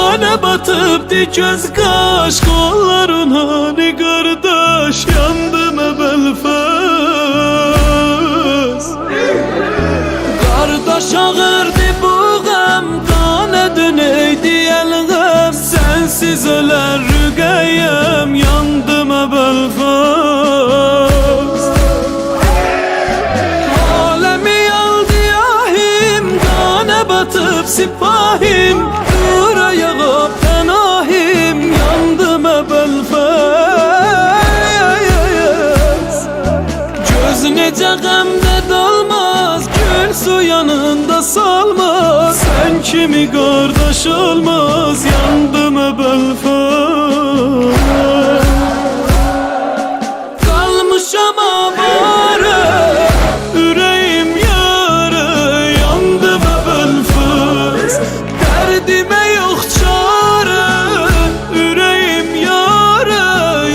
Kana batıptı göz kaş, kolların hani kardeş, yandım Belfast. Kardeş ağırdı bu gam, kana döneydi elgam, sensiz öler rügeyem, yandım Belfast. Alemi aldı yahim, kana batıp sipahim, duraya gap tenahim, yandım Belfast. Göz nece gamde dolmaz, gül su yanında salmaz, sen kimi kardeş olmaz, yandım Belfast. Kalmışam avara, yüreğim yara, yandım Belfast. Derdime yok çare, yüreğim yara,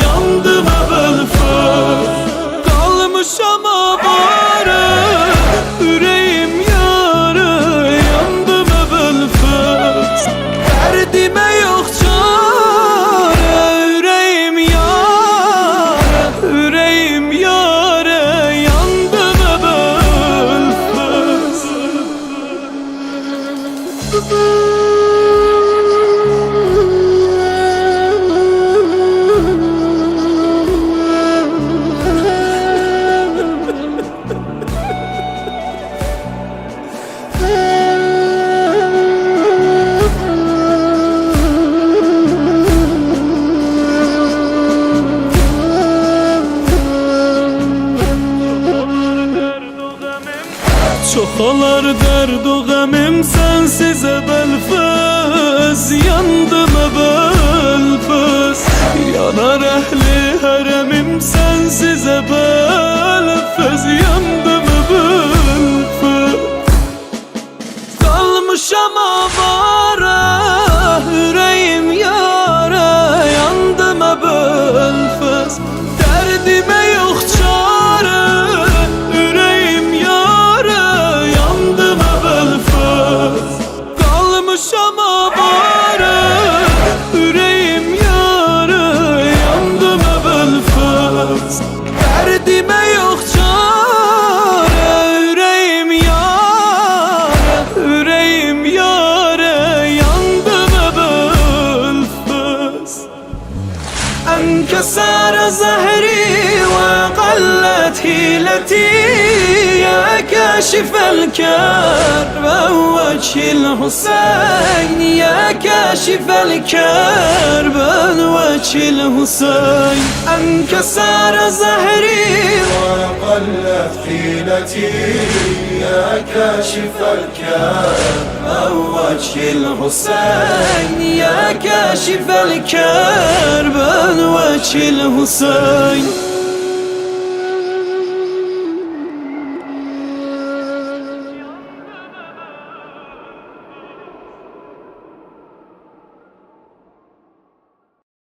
yandım Belfast. Kalmışam avara, yüreğim yara, yandım Belfast. Derdime yok çare, yüreğim yara, yüreğim yara, yandım Belfast. Çok olar derd o gemim, sensize Belfast, yandım Belfast. Yanar ehli haremim, sensize Belfast, yandım Belfast. Kalmışam avara, yüreğim yara, yandım Belfast. Derdime yok çare, yüreğim yara, yandım Belfast. Kalmışam avara, yüreğim yara, yandım Belfast. Derdime yok çare, yüreğim yara, yüreğim yara, yandım Belfast. انكسر زهري وقلت هيلتي، يا كاشف الكرب وجه الحسين، يا كاشف الكرب وجه الحسين. انكسر زهري وقلت حيلتي، يا كاشف الكرب وجه الحسين، يا كاشف الكرب وجه الحسين.